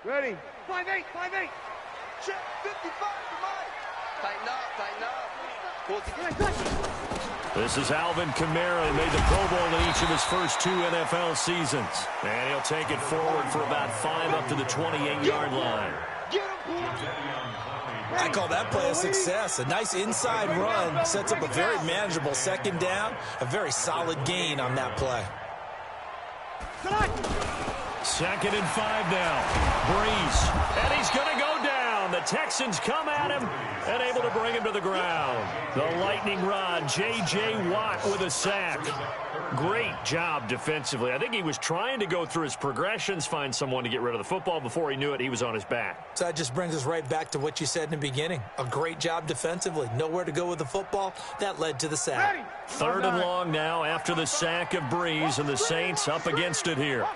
Ready. 5-8, 5-8. Check 55 for Mike. Tighten up, tighten up. This is Alvin Kamara, who made the Pro Bowl in each of his first 2 NFL seasons. And he'll take it forward for about 5 up to the 28-yard line. I call that play a success. A nice inside run sets up a very manageable second down. A very solid gain on that play. 2nd and 5 now. Breeze. And he's going to go down. The Texans come at him and able to bring him to the ground. The lightning rod, J.J. Watt with a sack. Great job defensively. I think he was trying to go through his progressions, find someone to get rid of the football. Before he knew it, he was on his back. So that just brings us right back to what you said in the beginning. A great job defensively. Nowhere to go with the football. That led to the sack. 3rd and long now after the sack of Breeze, and the Saints up against it here.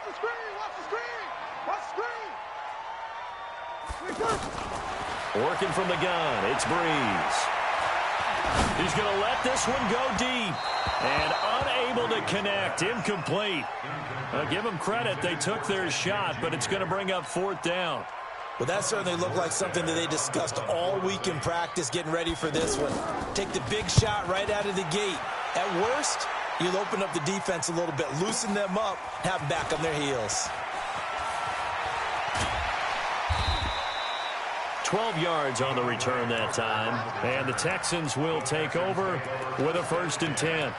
Working from the gun, it's Breeze. He's going to let this one go deep. And unable to connect, incomplete. Give them credit, they took their shot, but it's going to bring up 4th down. Well, that certainly looked like something that they discussed all week in practice, getting ready for this one. Take the big shot right out of the gate. At worst, you'll open up the defense a little bit, loosen them up, have them back on their heels. 12 yards on the return that time. And the Texans will take over with a 1st and 10.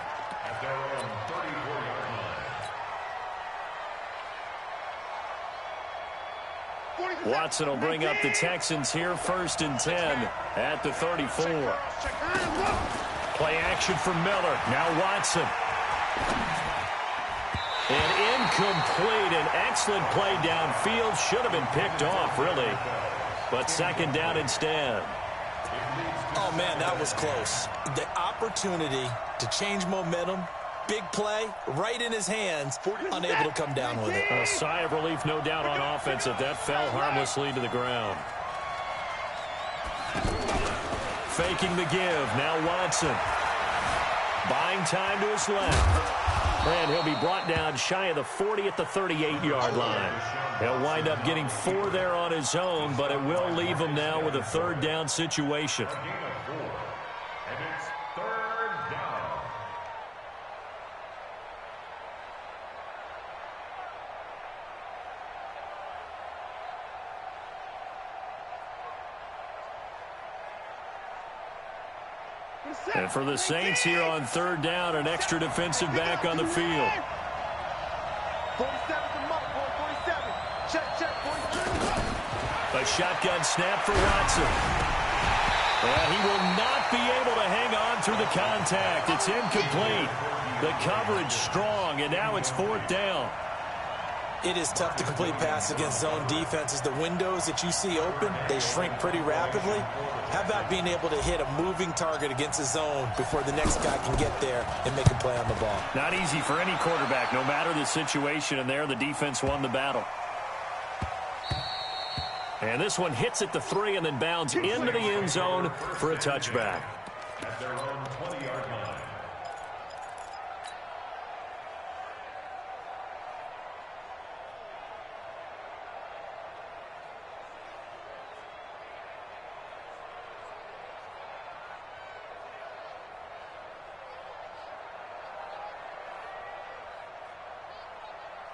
Watson will bring up the Texans here, 1st and 10 at the 34. Play action for Miller. Now Watson. And incomplete. An excellent play downfield. Should have been picked off, really. But 2nd down instead. Oh, man, that was close. The opportunity to change momentum, big play, right in his hands, unable to come down with it. A sigh of relief, no doubt, on offense that fell harmlessly to the ground. Faking the give. Now Watson. Buying time to his left. And he'll be brought down shy of the 40 at the 38-yard line. He'll wind up getting 4 there on his own, but it will leave him now with a 3rd down situation. And it's 3rd down. And for the Saints here on 3rd down, an extra defensive back on the field. 47 for Mike, 47. Check, 47. A shotgun snap for Watson. And he will not be able to hang on through the contact. It's incomplete. The coverage strong, and now it's 4th down. It is tough to complete passes against zone defenses. The windows that you see open, they shrink pretty rapidly. How about being able to hit a moving target against a zone before the next guy can get there and make a play on the ball? Not easy for any quarterback, no matter the situation, and there the defense won the battle. And this one hits at the 3 and then bounds into the end zone for a touchback. At their own 20-yard line.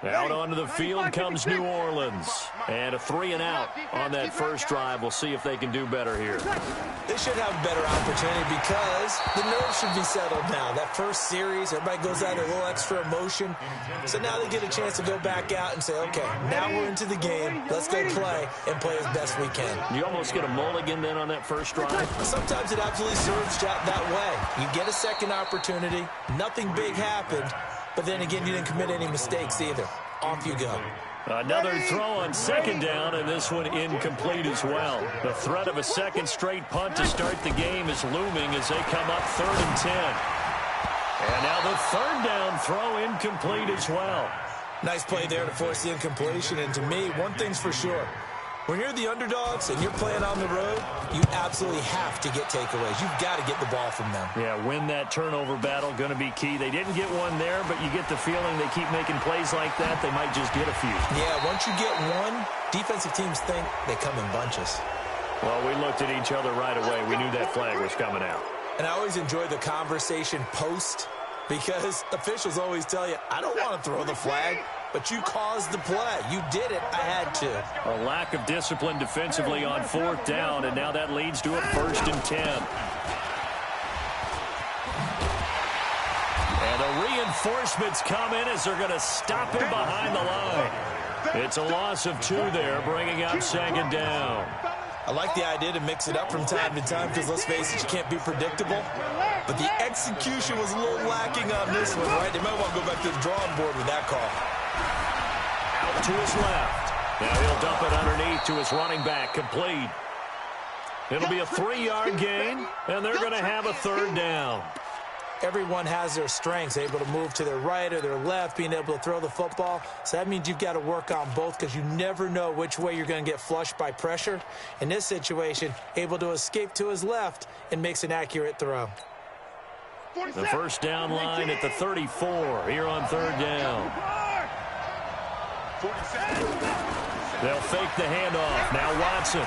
Out onto the field comes New Orleans. And a 3 and out on that first drive. We'll see if they can do better here. They should have a better opportunity because the nerves should be settled now. That first series, everybody goes out a little extra emotion. So now they get a chance to go back out and say, okay, now we're into the game. Let's go play and play as best we can. You almost get a mulligan then on that first drive? Sometimes it absolutely serves that way. You get a second opportunity. Nothing big happened. But then again, you didn't commit any mistakes either. Off you go. Another throw on 2nd down, and this one incomplete as well. The threat of a second straight punt to start the game is looming as they come up 3rd and 10. And now the 3rd down throw incomplete as well. Nice play there to force the incompletion. And to me, one thing's for sure. When you're the underdogs and you're playing on the road, you absolutely have to get takeaways. You've got to get the ball from them. Yeah, win that turnover battle, going to be key. They didn't get one there, but you get the feeling they keep making plays like that, they might just get a few. Yeah, once you get one, defensive teams think they come in bunches. Well, we looked at each other right away. We knew that flag was coming out. And I always enjoy the conversation post because officials always tell you, I don't want to throw the flag. But you caused the play. You did it. I had to. A lack of discipline defensively on 4th down, and now that leads to a 1st and 10. And the reinforcements come in as they're going to stop him behind the line. It's a loss of 2 there, bringing up 2nd down. I like the idea to mix it up from time to time because, let's face it, you can't be predictable. But the execution was a little lacking on this one, right? They might want to go back to the drawing board with that call. Out to his left. Now he'll dump it underneath to his running back, complete. It'll be a 3-yard gain, and they're going to have a 3rd down. Everyone has their strengths, able to move to their right or their left, being able to throw the football. So that means you've got to work on both because you never know which way you're going to get flushed by pressure. In this situation, able to escape to his left and makes an accurate throw. The 1st down line at the 34 here on 3rd down. They'll fake the handoff. Now Watson.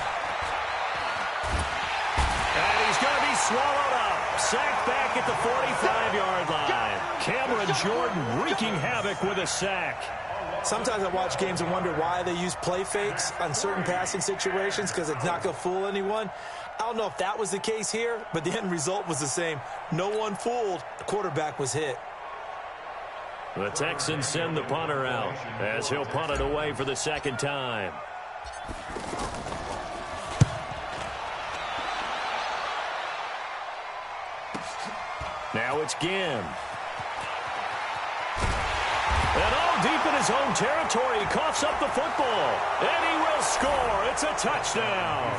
And he's going to be swallowed up. Sacked back at the 45-yard line. Cameron Jordan wreaking havoc with a sack. Sometimes I watch games and wonder why they use play fakes on certain passing situations because it's not going to fool anyone. I don't know if that was the case here, but the end result was the same. No one fooled. The quarterback was hit. The Texans send the punter out as he'll punt it away for the 2nd time. Now it's Ginn. And all deep in his own territory, he coughs up the football. And he will score. It's a touchdown.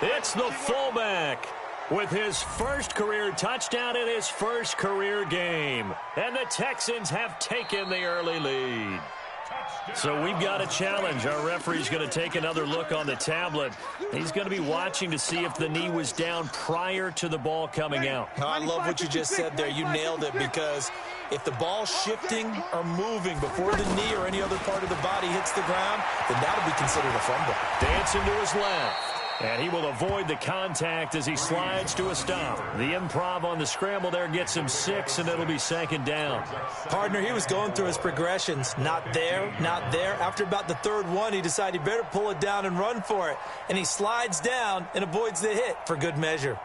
It's the fullback with his first career touchdown in his first career game. And the Texans have taken the early lead. So we've got a challenge. Our referee's going to take another look on the tablet. He's going to be watching to see if the knee was down prior to the ball coming out. Oh, I love what you just said there. You nailed it because if the ball's shifting or moving before the knee or any other part of the body hits the ground, then that'll be considered a fumble. Dancing to his left. And he will avoid the contact as he slides to a stop. The improv on the scramble there gets him 6, and it'll be 2nd down. Partner, he was going through his progressions. Not there, not there. After about the 3rd one, he decided he better pull it down and run for it. And he slides down and avoids the hit for good measure.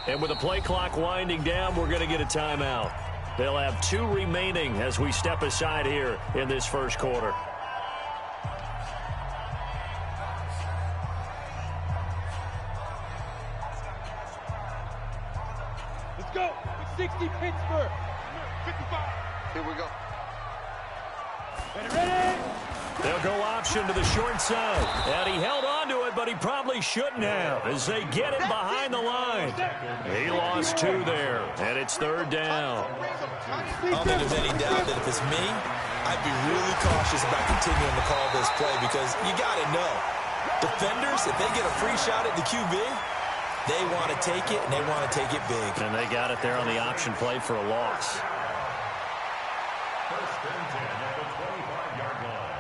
And with the play clock winding down, we're going to get a timeout. They'll have 2 remaining as we step aside here in this first quarter. Let's go. 60 Pittsburgh. 55. Here we go. Ready? They'll go option to the short side. And he held on to it, but he probably shouldn't have as they get it behind the line. He lost 2 there, and it's 3rd down. I don't think there's any doubt that if it's me, I'd be really cautious about continuing to call this play because you got to know. Defenders, if they get a free shot at the QB, they want to take it, and they want to take it big. And they got it there on the option play for a loss. 1st and 10 at the 25-yard line.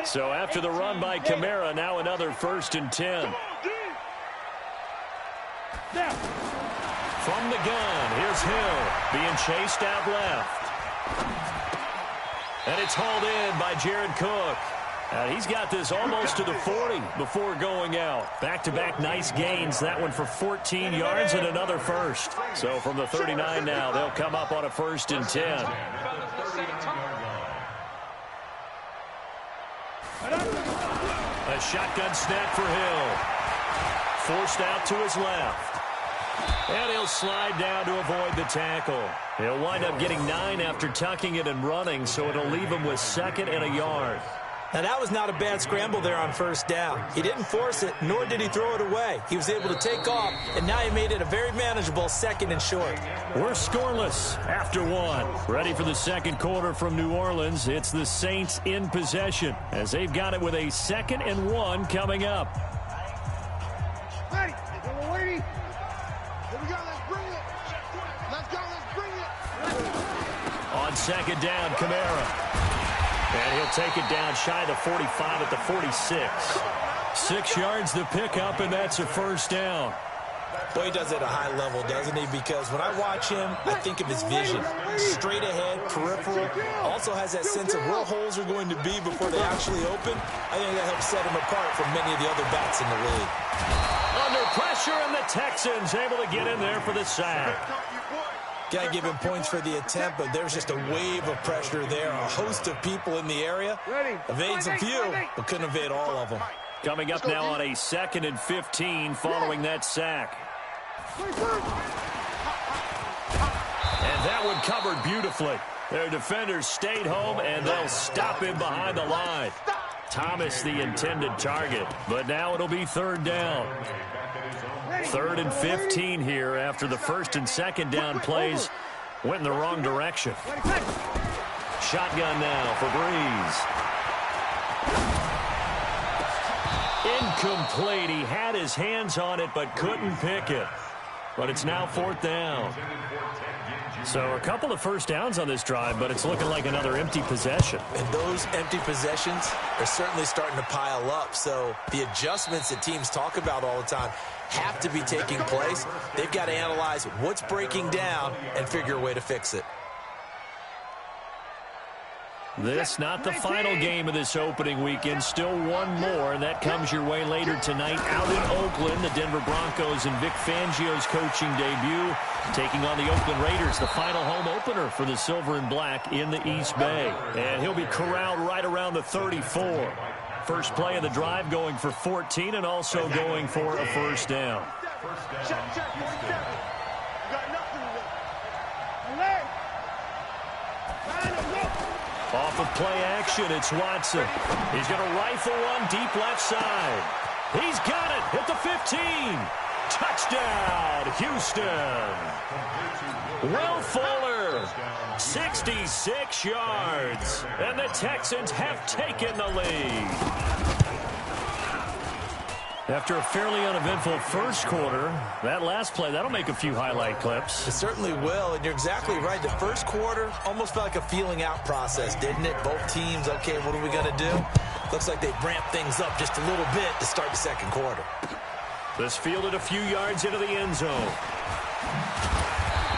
So after the run by Kamara, now another 1st and 10. From the gun, here's Hill being chased out left. And it's hauled in by Jared Cook. And he's got this almost to the 40 before going out. Back-to-back nice gains. That one for 14 yards and another 1st. So from the 39 now, they'll come up on a 1st and 10. A shotgun snap for Hill. Forced out to his left. And he'll slide down to avoid the tackle. He'll wind up getting 9 after tucking it and running, so it'll leave him with 2nd and a yard. Now, that was not a bad scramble there on 1st down. He didn't force it, nor did he throw it away. He was able to take off, and now he made it a very manageable 2nd and short. We're scoreless after 1. Ready for the 2nd quarter from New Orleans. It's the Saints in possession as they've got it with a 2nd and 1 coming up. Ready. We're waiting. Here we go. Let's bring it. Let's go. Let's bring it. On 2nd down, Kamara. And he'll take it down shy of the 45 at the 46. 6 yards to pick up, and that's a 1st down. Boy, he does it at a high level, doesn't he? Because when I watch him, I think of his vision. Straight ahead, peripheral. Also has that sense of where holes are going to be before they actually open. I think that helps set him apart from many of the other backs in the league. Under pressure, and the Texans able to get in there for the sack. Got to give him points for the attempt, but there's just a wave of pressure there. A host of people in the area. Evades a few, but couldn't evade all of them. Coming up now on a 2nd and 15 following that sack. And that one covered beautifully. Their defenders stayed home, and they'll stop him behind the line. Thomas the intended target, but now it'll be 3rd down. 3rd and 15 here after the 1st and 2nd down plays went in the wrong direction. Shotgun now for Breeze. Incomplete. He had his hands on it but couldn't pick it. But it's now 4th down. So a couple of 1st downs on this drive, but it's looking like another empty possession. And those empty possessions are certainly starting to pile up. So the adjustments that teams talk about all the time have to be taking place. They've got to analyze what's breaking down and figure a way to fix it. This not the final game of this opening weekend. Still one more, and that comes your way later tonight out in Oakland. The Denver Broncos and Vic Fangio's coaching debut taking on the Oakland Raiders, the final home opener for the Silver and Black in the East Bay. And he'll be corralled right around the 34. First play of the drive going for 14 and also going for a 1st down. Check, 47. You got nothing to Off of play action, it's Watson. He's going to rifle one deep left side. He's got it at the 15. Touchdown, Houston. Will Fuller, 66 yards. And the Texans have taken the lead. After a fairly uneventful first quarter, that last play, that'll make a few highlight clips. It certainly will, and you're exactly right. The first quarter almost felt like a feeling out process, didn't it? Both teams, okay, what are we going to do? Looks like they ramped things up just a little bit to start the second quarter. This fielded a few yards into the end zone.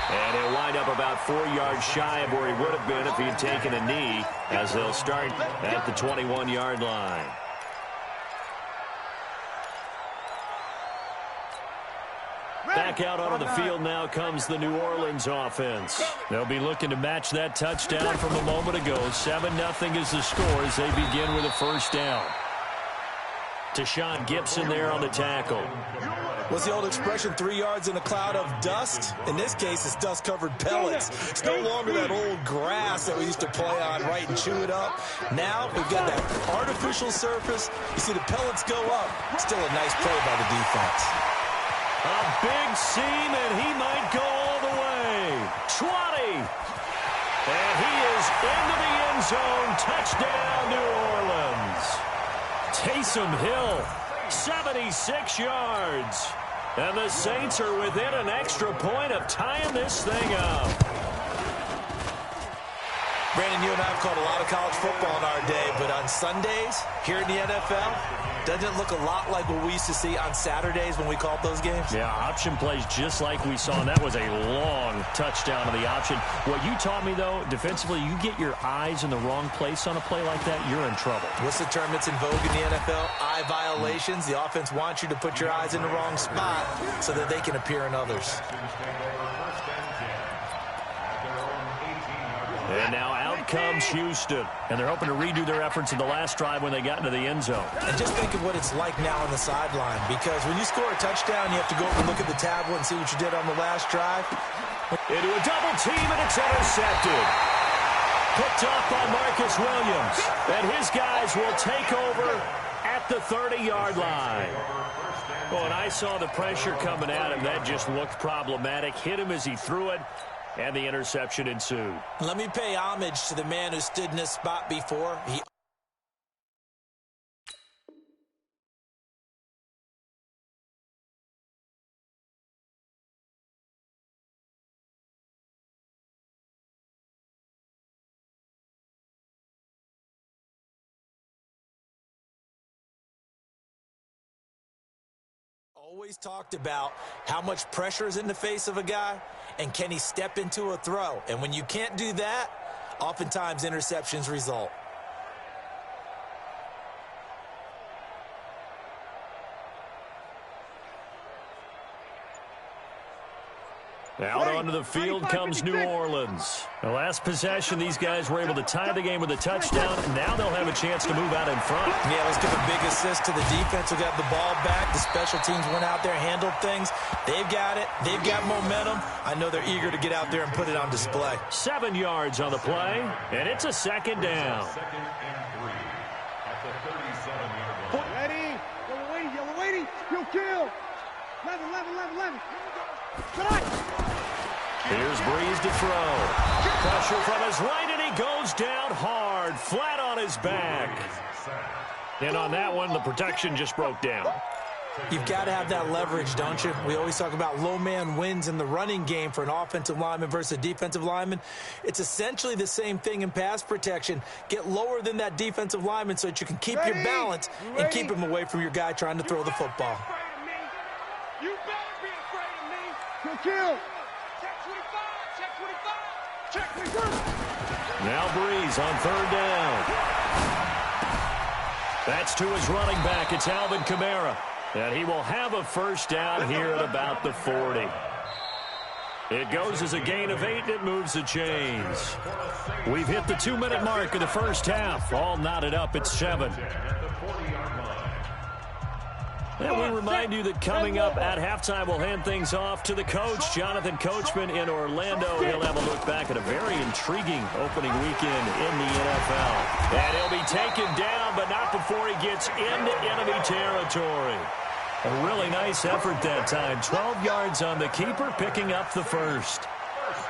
And he'll wind up about 4 yards shy of where he would have been if he had taken a knee, as they'll start at the 21-yard line. Back out onto the field now comes the New Orleans offense. They'll be looking to match that touchdown from a moment ago. 7-0 is the score as they begin with a 1st down. Tashawn Gibson there on the tackle. What's the old expression, 3 yards in a cloud of dust? In this case, it's dust-covered pellets. It's no longer that old grass that we used to play on, right, and chew it up. Now we've got that artificial surface. You see the pellets go up. Still a nice play by the defense. A big seam, and he might go all the way. 20. And he is into the end zone. Touchdown, New Orleans. Taysom Hill, 76 yards. And the Saints are within an extra point of tying this thing up. Brandon, you and I have called a lot of college football in our day, but on Sundays, here in the NFL, doesn't it look a lot like what we used to see on Saturdays when we called those games? Yeah, option plays just like we saw, and that was a long touchdown of the option. What you taught me, though, defensively, you get your eyes in the wrong place on a play like that, you're in trouble. What's the term that's in vogue in the NFL? Eye violations. The offense wants you to put your eyes in the wrong spot so that they can appear in others. And now out comes Houston. And they're hoping to redo their efforts in the last drive when they got into the end zone. And just think of what it's like now on the sideline, because when you score a touchdown, you have to go over and look at the tablet and see what you did on the last drive. Into a double team, and it's intercepted. Picked off by Marcus Williams. And his guys will take over at the 30-yard line. Well, and I saw the pressure coming at him. That just looked problematic. Hit him as he threw it, and the interception ensued. Let me pay homage to the man who stood in this spot before. He always talked about how much pressure is in the face of a guy and can he step into a throw. And when you can't do that, oftentimes interceptions result. Out onto the field comes New Orleans. The last possession, these guys were able to tie the game with a touchdown. Now they'll have a chance to move out in front. Yeah, let's give a big assist to the defense who got the ball back. The special teams went out there, handled things. They've got it. They've got momentum. I know they're eager to get out there and put it on display. 7 yards on the play, and it's a second down. Second and 3 at the 37-yard line. Ready? Yellow waiting. You'll kill. 11. Here's Breeze to throw. Pressure from his right, and he goes down hard, flat on his back. And on that one, the protection just broke down. You've got to have that leverage, don't you? We always talk about low man wins in the running game for an offensive lineman versus a defensive lineman. It's essentially the same thing in pass protection. Get lower than that defensive lineman so that you can keep your balance and keep him away from your guy trying to throw the football. You better be afraid of me. You'll kill. Check 25. Now Breeze on third down. That's to his running back. It's Alvin Kamara. And he will have a first down here at about the 40. It goes as a gain of 8, and it moves the chains. We've hit the 2-minute mark of the first half. All knotted up at 7. And we remind you that coming up at halftime, we'll hand things off to the coach, Jonathan Coachman in Orlando. He'll have a look back at a very intriguing opening weekend in the NFL. And he'll be taken down, but not before he gets into enemy territory. A really nice effort that time. 12 yards on the keeper, picking up the first. First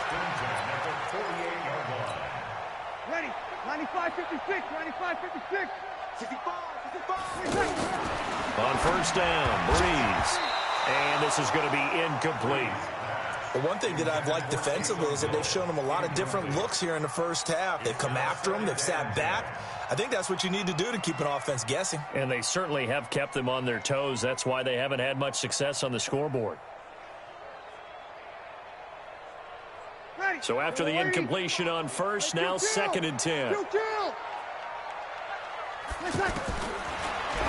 and 10 at the 48-yard line. Ready? 95-56. 95-56. 65. On first down, Breeze. And this is going to be incomplete. The one thing that I've liked defensively is that they've shown him a lot of different looks here in the first half. They've come after him. They've sat back. I think that's what you need to do to keep an offense guessing. And they certainly have kept them on their toes. That's why they haven't had much success on the scoreboard. So after the incompletion on first, now 2nd and 10.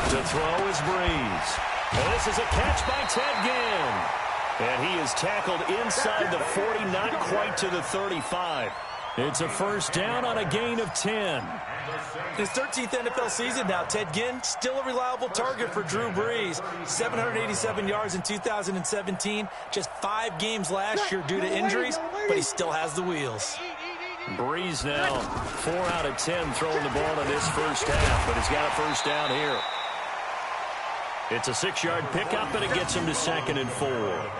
To throw is Breeze. And this is a catch by Ted Ginn. And he is tackled inside the 40, not quite to the 35. It's a first down on a gain of 10. His 13th NFL season now, Ted Ginn, still a reliable target for Drew Brees. 787 yards in 2017, just 5 games last year due to injuries, but he still has the wheels. Breeze now 4 out of 10 throwing the ball in this first half, but he's got a first down here. It's a 6-yard pickup, and it gets him to 2nd and 4.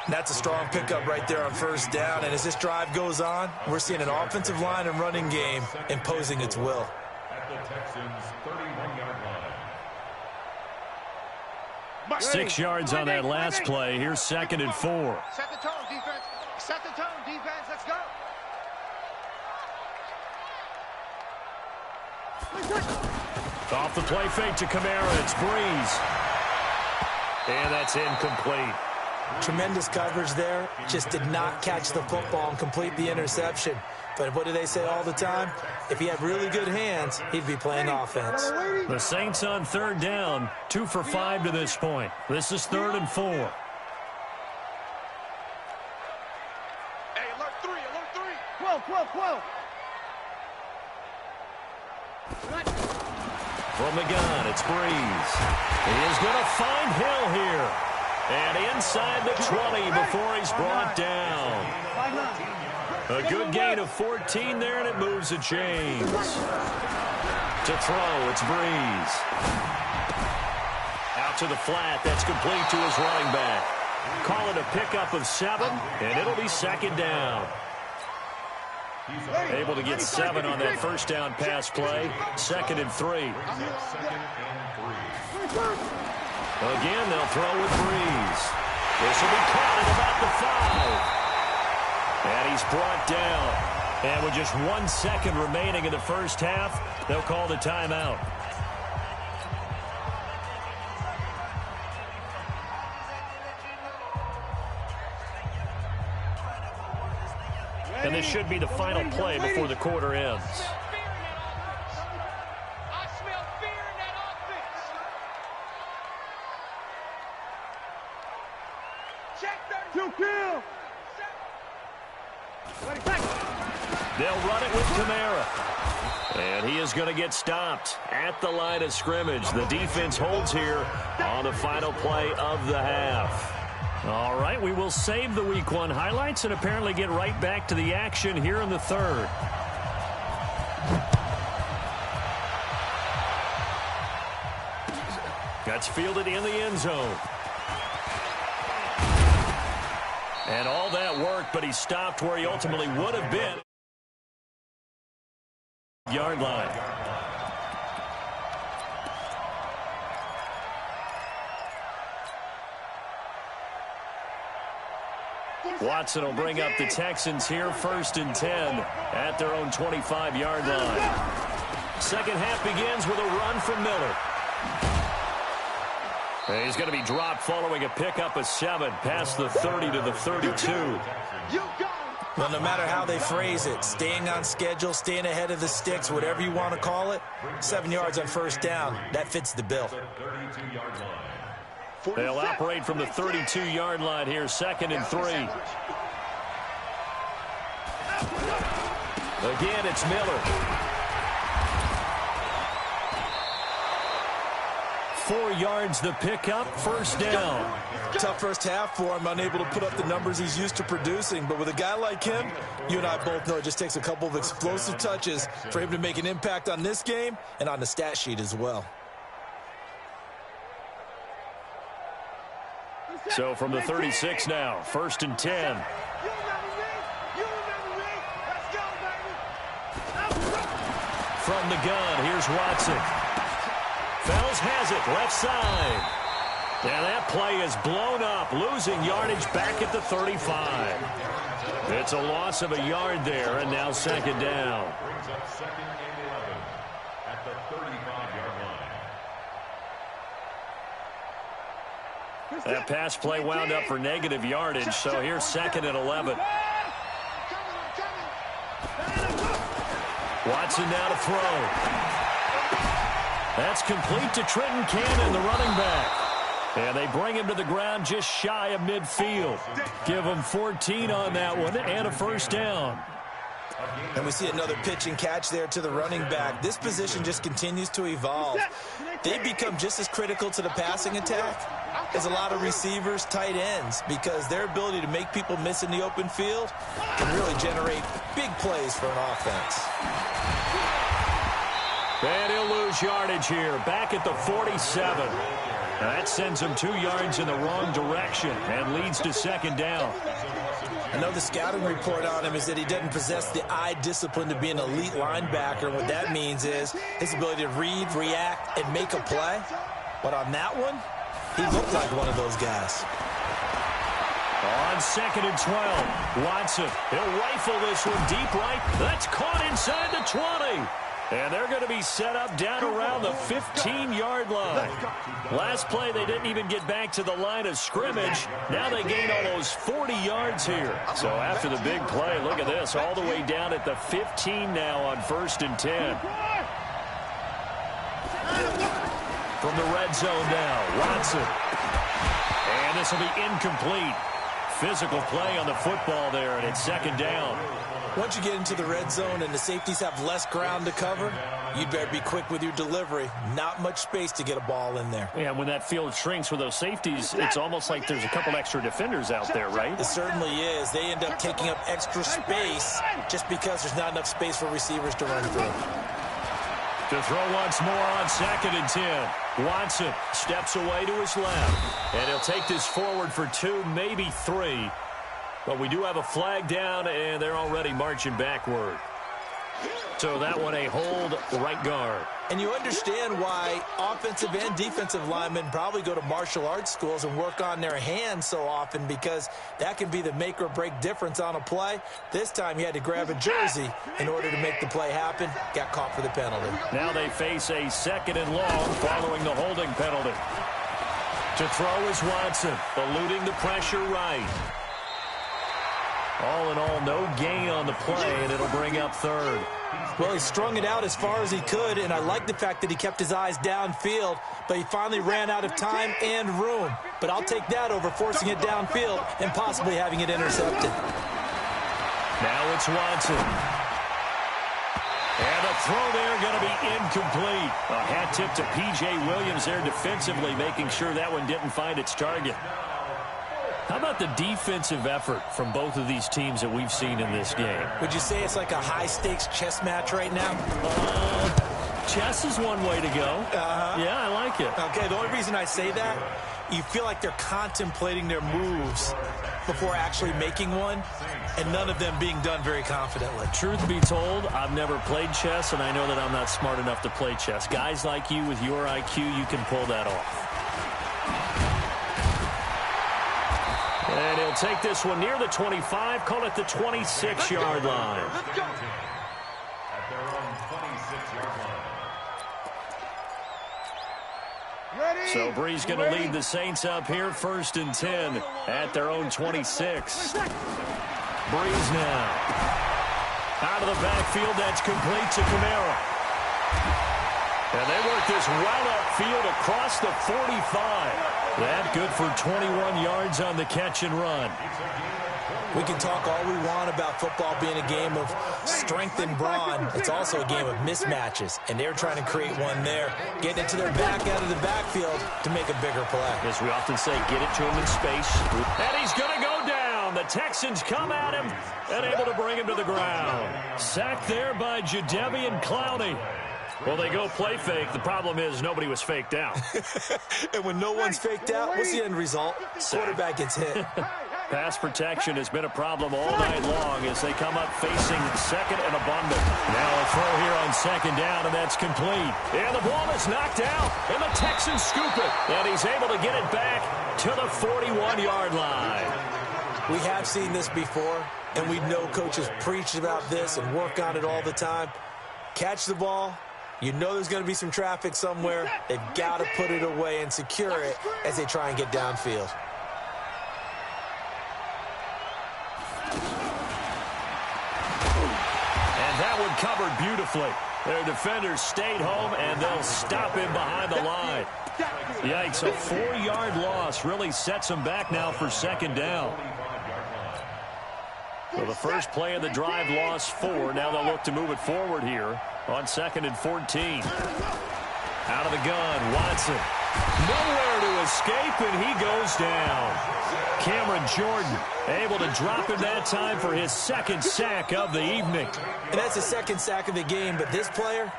That's a strong pickup right there on first down, and as this drive goes on, we're seeing an offensive line and running game imposing its will. At the Texans' 31-yard line. 6 yards on that last play. Here's 2nd and 4. Set the tone, defense. Set the tone, defense. Let's go. Off the play fake to Kamara. It's Breeze. And that's incomplete. Tremendous coverage there. Just did not catch the football and complete the interception. But what do they say all the time? If he had really good hands, he'd be playing offense. The Saints on third down, 2 for 5 to this point. This is 3rd and 4. Hey, alert 3, alert 3. 12. From the gun, it's Breeze. He is going to find Hill here. And inside the 20 before he's brought down. A good gain of 14 there, and it moves the chains. To throw, it's Breeze. Out to the flat, that's complete to his running back. Call it a pickup of 7, and it'll be second down. Able to get 7 on that first down pass play. 2nd and 3. Again, they'll throw with Breeze. This will be caught at about the 5. And he's brought down. And with just 1 second remaining in the first half, they'll call the timeout. And this should be the final play before the quarter ends. I smell fear in that offense. Check 2 kill. They'll run it with Kamara. And he is going to get stopped at the line of scrimmage. The defense holds here on the final play of the half. All right, we will save the Week 1 highlights and apparently get right back to the action here in the third. That's fielded in the end zone. And all that worked, but he stopped where he ultimately would have been. Yard line. Watson will bring up the Texans here, 1st and 10 at their own 25-yard line. Second half begins with a run from Miller. And he's going to be dropped following a pickup of 7 past the 30 to the 32. Well, no matter how they phrase it, staying on schedule, staying ahead of the sticks, whatever you want to call it, 7 yards on first down, that fits the bill. They'll operate from the 32-yard line here, 2nd and 3. Again, it's Miller. 4 yards the pickup, first down. Tough first half for him, unable to put up the numbers he's used to producing. But with a guy like him, you and I both know it just takes a couple of explosive touches for him to make an impact on this game and on the stat sheet as well. So from the 36 now, 1st and 10. From the gun, here's Watson. Fells has it, left side. And that play is blown up, losing yardage back at the 35. It's a loss of a yard there, and now 2nd down. Brings up 2nd and 11 at the 35-yard line. That pass play wound up for negative yardage, so here's 2nd and 11. Watson now to throw. That's complete to Trenton Cannon, the running back. And they bring him to the ground just shy of midfield. Give him 14 on that one and a first down. And we see another pitch and catch there to the running back. This position just continues to evolve. They become just as critical to the passing attack as a lot of receivers, tight ends, because their ability to make people miss in the open field can really generate big plays for an offense. And he'll lose yardage here, back at the 47. That sends him 2 yards in the wrong direction and leads to 2nd down. I know the scouting report on him is that he doesn't possess the eye discipline to be an elite linebacker. And what that means is his ability to read, react, and make a play. But on that one, he looked like one of those guys. On 2nd and 12, Watson, he'll rifle this one deep right. That's caught inside the 20. And they're going to be set up down around the 15-yard line. Last play, they didn't even get back to the line of scrimmage. Now they gain almost 40 yards here. So after the big play, look at this, all the way down at the 15 now on 1st and 10. From the red zone now, Watson. And this will be incomplete. physical play on the football there, and it's second down. Once you get into the red zone and the safeties have less ground to cover, you'd better be quick with your delivery. Not much space to get a ball in there. Yeah, when that field shrinks with those safeties, it's almost like there's a couple extra defenders out there, right? It certainly is. They end up taking up extra space just because there's not enough space for receivers to run through. To throw once more on 2nd and 10. Watson steps away to his left. And he'll take this forward for 2, maybe 3. But we do have a flag down, and they're already marching backward. So that one a hold right guard. And you understand why offensive and defensive linemen probably go to martial arts schools and work on their hands so often, because that can be the make or break difference on a play. This time he had to grab a jersey in order to make the play happen. Got caught for the penalty. Now they face a 2nd and long following the holding penalty. To throw is Watson, eluding the pressure right. All in all, no gain on the play, and it'll bring up 3rd. Well, he strung it out as far as he could, and I like the fact that he kept his eyes downfield, but he finally ran out of time and room. But I'll take that over forcing it downfield and possibly having it intercepted. Now it's Watson. And the throw there going to be incomplete. A hat tip to P.J. Williams there defensively, making sure that one didn't find its target. How about the defensive effort from both of these teams that we've seen in this game? Would you say it's like a high-stakes chess match right now? Chess is one way to go. Yeah, I like it. Okay, the only reason I say that, you feel like they're contemplating their moves before actually making one, and none of them being done very confidently. Truth be told, I've never played chess, and I know that I'm not smart enough to play chess. Guys like you with your IQ, you can pull that off. And he'll take this one near the 25, call it the 26-yard line. At their own 26-yard line. So Bree's going to lead the Saints up here, 1st and 10 at their own 26. Breeze now. Out of the backfield, that's complete to Kamara. And they work this well upfield across the 45. That good for 21 yards on the catch and run. We can talk all we want about football being a game of strength and brawn. It's also a game of mismatches, and they're trying to create one there, getting it to their back out of the backfield to make a bigger play. As we often say, get it to him in space. And he's going to go down. The Texans come at him and able to bring him to the ground. Sacked there by Jadeveon Clowney. Well, they go play fake. The problem is nobody was faked out. And when no one's faked out, what's the end result? Quarterback gets hit. Pass protection has been a problem all night long as they come up facing 2nd and abundant. Now a throw here on 2nd down, and that's complete. And the ball is knocked out, and the Texans scoop it. And he's able to get it back to the 41-yard line. We have seen this before, and we know coaches preach about this and work on it all the time. Catch the ball. You know there's going to be some traffic somewhere. They've got to put it away and secure it as they try and get downfield. And that one covered beautifully. Their defenders stayed home, and they'll stop him behind the line. Yikes, a 4-yard loss really sets them back now for 2nd down. So the first play of the drive lost 4. Now they'll look to move it forward here on 2nd and 14. Out of the gun, Watson. Nowhere to escape, and he goes down. Cameron Jordan able to drop him that time for his 2nd sack of the evening. And that's the 2nd sack of the game, but this player,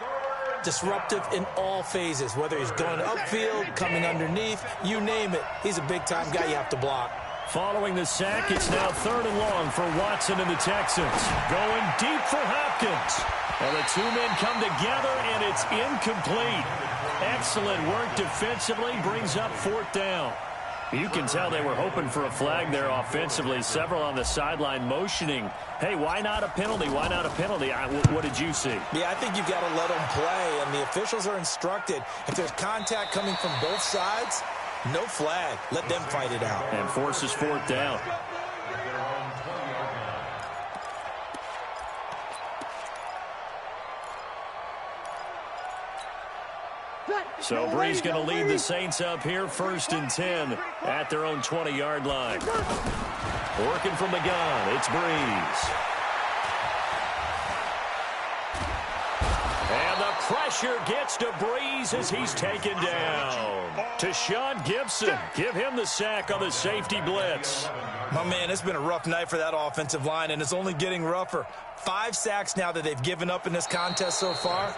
disruptive in all phases, whether he's going upfield, coming underneath, you name it. He's a big-time guy you have to block. Following the sack, it's now 3rd and long for Watson and the Texans. Going deep for Hopkins. And the 2 men come together, and it's incomplete. Excellent work defensively, brings up 4th down. You can tell they were hoping for a flag there offensively. Several on the sideline motioning, hey, why not a penalty? Why not a penalty? What did you see? Yeah, I think you've got to let them play, and the officials are instructed. If there's contact coming from both sides, no flag. Let them fight it out. And forces 4th down. So Bree's going to lead the Saints up here, 1st and 10 at their own 20-yard line. Working from the gun, it's Breeze. And the pressure gets to Breeze as he's taken down. To Sean Gibson. Give him the sack on the safety blitz. My man, it's been a rough night for that offensive line, and it's only getting rougher. 5 sacks now that they've given up in this contest so far.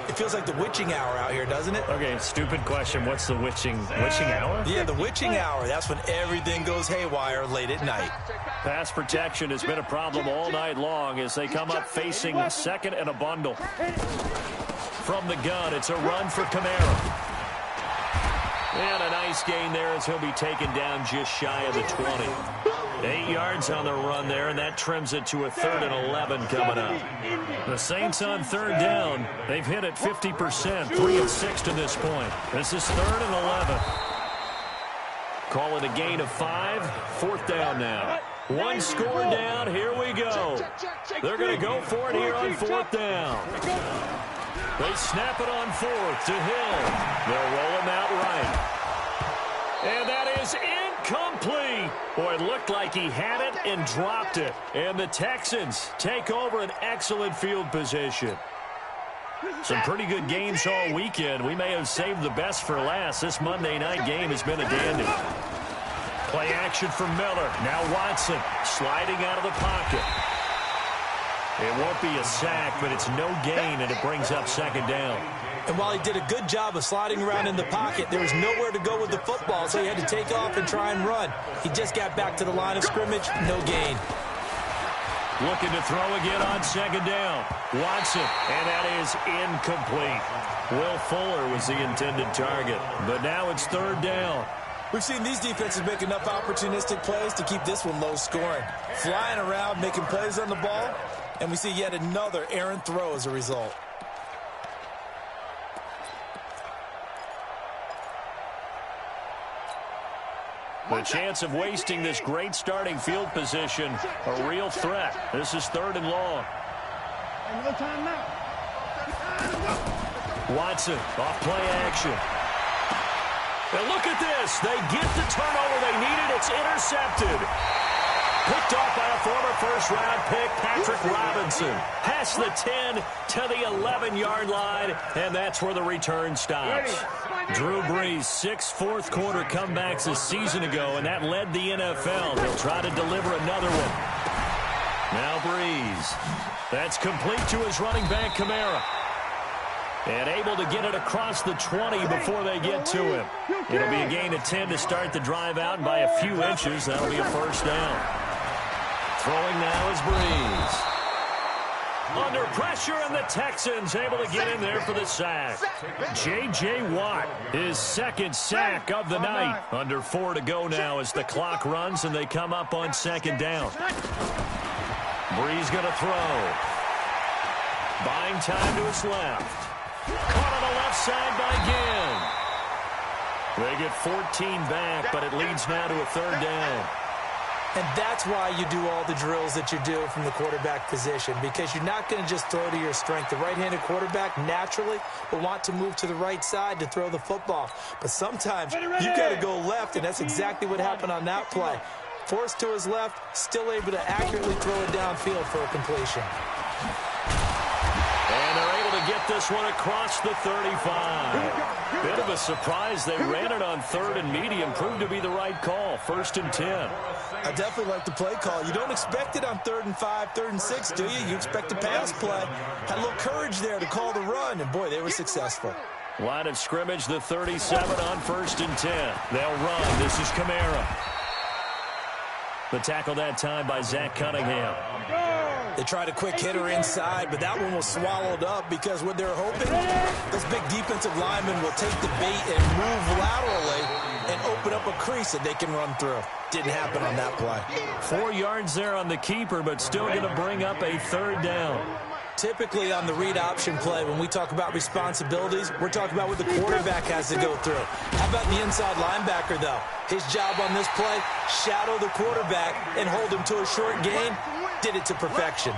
It feels like the witching hour out here, doesn't it? Okay, stupid question. What's the witching hour? Yeah, the witching hour. That's when everything goes haywire late at night. Pass protection has been a problem all night long as they come up facing second and a bundle. From the gun, it's a run for Kamara. And a nice gain there as he'll be taken down just shy of the 20. 8 yards on the run there, and that trims it to a 3rd and 11 coming up. The Saints on 3rd down. They've hit it 50%, 3 and 6 to this point. This is 3rd and 11. Call it a gain of 5. 4th down now. 1 score down. Here we go. They're going to go for it here on 4th down. They snap it on 4th to Hill. They'll roll him out right. And that is incomplete. Boy, it looked like he had it and dropped it. And the Texans take over an excellent field position. Some pretty good games all weekend. We may have saved the best for last. This Monday night game has been a dandy. Play action for Miller. Now Watson sliding out of the pocket. It won't be a sack, but it's no gain, and it brings up 2nd down. And while he did a good job of sliding around in the pocket, there was nowhere to go with the football, so he had to take off and try and run. He just got back to the line of scrimmage, no gain. Looking to throw again on 2nd down. Watson, and that is incomplete. Will Fuller was the intended target, but now it's 3rd down. We've seen these defenses make enough opportunistic plays to keep this one low scoring. Flying around, making plays on the ball, and we see yet another errant throw as a result. The chance of wasting this great starting field position, a real threat. This is 3rd and long. No time now. Watson, off play action. And look at this. They get the turnover they needed. It's intercepted. Picked off by a former first-round pick, Patrick Robinson. Past the 10 to the 11-yard line, and that's where the return stops. Drew Brees, 6 fourth-quarter comebacks a season ago, and that led the NFL. He'll try to deliver another one. Now Brees. That's complete to his running back, Kamara. And able to get it across the 20 before they get to him. It'll be a gain of 10 to start the drive out, and by a few inches, that'll be a 1st down. Throwing now is Breeze. Under pressure, and the Texans able to get in there for the sack. J.J. Watt, his 2nd sack of the night. Under 4 to go now as the clock runs, and they come up on 2nd down. Breeze going to throw. Buying time to his left. Caught on the left side by Ginn. They get 14 back, but it leads now to a 3rd down. And that's why you do all the drills that you do from the quarterback position, because you're not going to just throw to your strength. The right-handed quarterback naturally will want to move to the right side to throw the football. But sometimes you got to go left, and that's exactly what happened on that play. Forced to his left, still able to accurately throw it downfield for a completion. And they're able to get this one across the 35. Bit of a surprise. They ran it on 3rd and medium. Proved to be the right call. 1st and 10. I definitely like the play call. You don't expect it on 3rd and 5, 3rd and 6, do you? You expect a pass play. Had a little courage there to call the run, and boy, they were successful. Line of scrimmage, the 37 on 1st and 10. They'll run. This is Kamara. The tackle that time by Zach Cunningham. They tried a quick hitter inside, but that one was swallowed up because what they're hoping, this big defensive lineman will take the bait and move laterally and open up a crease that they can run through. Didn't happen on that play. 4 yards there on the keeper, but still going to bring up a 3rd down. Typically on the read option play, when we talk about responsibilities, we're talking about what the quarterback has to go through. How about the inside linebacker, though? His job on this play, shadow the quarterback and hold him to a short gain. Did it to perfection.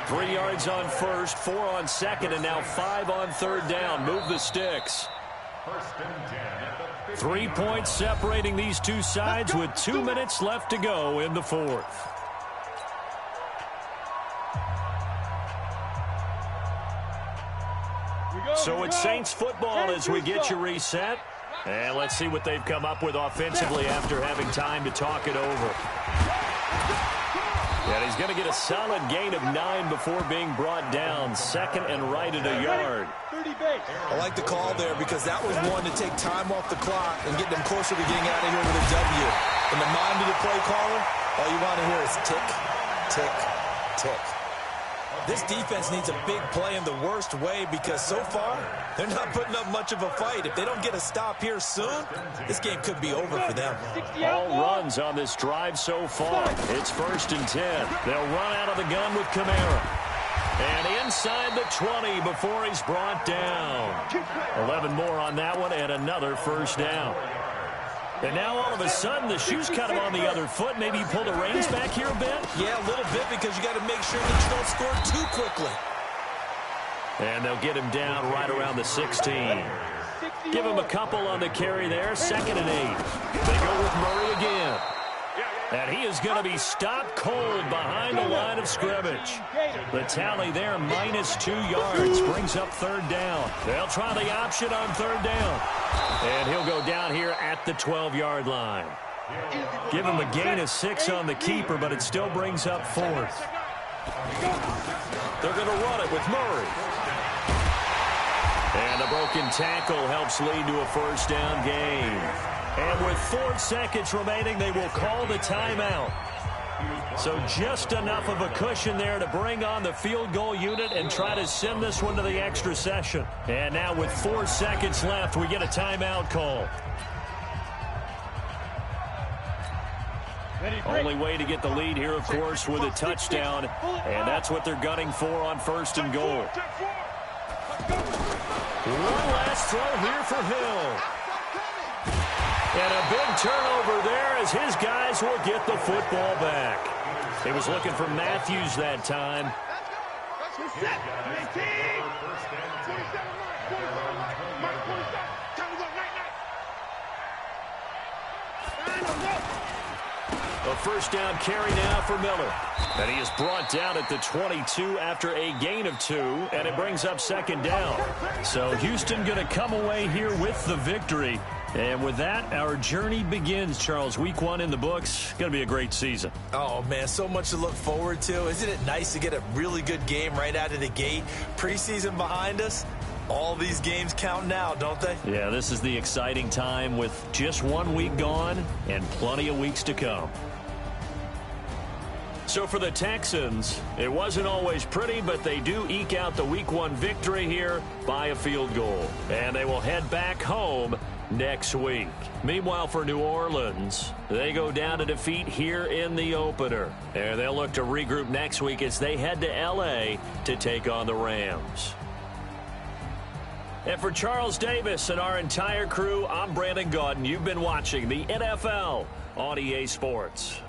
3 yards on 1st, 4 on 2nd, and now 5 on 3rd down. Move the sticks. First and 10 at the 50. 3 points separating these two sides with 2 minutes left to go in the fourth. So it's Saints football as we get you reset. And let's see what they've come up with offensively after having time to talk it over. And he's going to get a solid gain of 9 before being brought down. Second and right at a yard. I like the call there because that was one to take time off the clock and get them closer to getting out of here with a W. In the mind of the play caller, all you want to hear is tick, tick, tick. This defense needs a big play in the worst way because so far, they're not putting up much of a fight. If they don't get a stop here soon, this game could be over for them. All runs on this drive so far. It's first and 10. They'll run out of the gun with Kamara. And inside the 20 before he's brought down. 11 more on that one and another first down. And now all of a sudden the shoe's kind of on the other foot. Maybe you pull the reins back here a bit? Yeah, a little bit because you got to make sure that you don't score too quickly. And they'll get him down right around the 16. Give him a couple on the carry there. Second and 8. They go with Murray again. And he is going to be stopped cold behind the line of scrimmage. The tally there, -2 yards, brings up third down. They'll try the option on third down. And he'll go down here at the 12-yard line. Give him a gain of 6 on the keeper, but it still brings up fourth. They're going to run it with Murray. And a broken tackle helps lead to a first down gain. And with 4 seconds remaining, they will call the timeout. So just enough of a cushion there to bring on the field goal unit and try to send this one to the extra session. And now with 4 seconds left, we get a timeout call. Only way to get the lead here, of course, with a touchdown. And that's what they're gunning for on first and goal. One last throw here for Hill. And a big turnover there as his guys will get the football back. He was looking for Matthews that time. A first down carry now for Miller. And he is brought down at the 22 after a gain of 2, and it brings up second down. So Houston going to come away here with the victory. And with that, our journey begins, Charles. Week 1 in the books. Going to be a great season. Oh, man, so much to look forward to. Isn't it nice to get a really good game right out of the gate? Preseason behind us. All these games count now, don't they? Yeah, this is the exciting time with just 1 week gone and plenty of weeks to come. So for the Texans, it wasn't always pretty, but they do eke out the Week 1 victory here by a field goal. And they will head back home next week. Meanwhile, for New Orleans, they go down to defeat here in the opener. And they'll look to regroup next week as they head to L.A. to take on the Rams. And for Charles Davis and our entire crew, I'm Brandon Gaudin. You've been watching the NFL on EA Sports.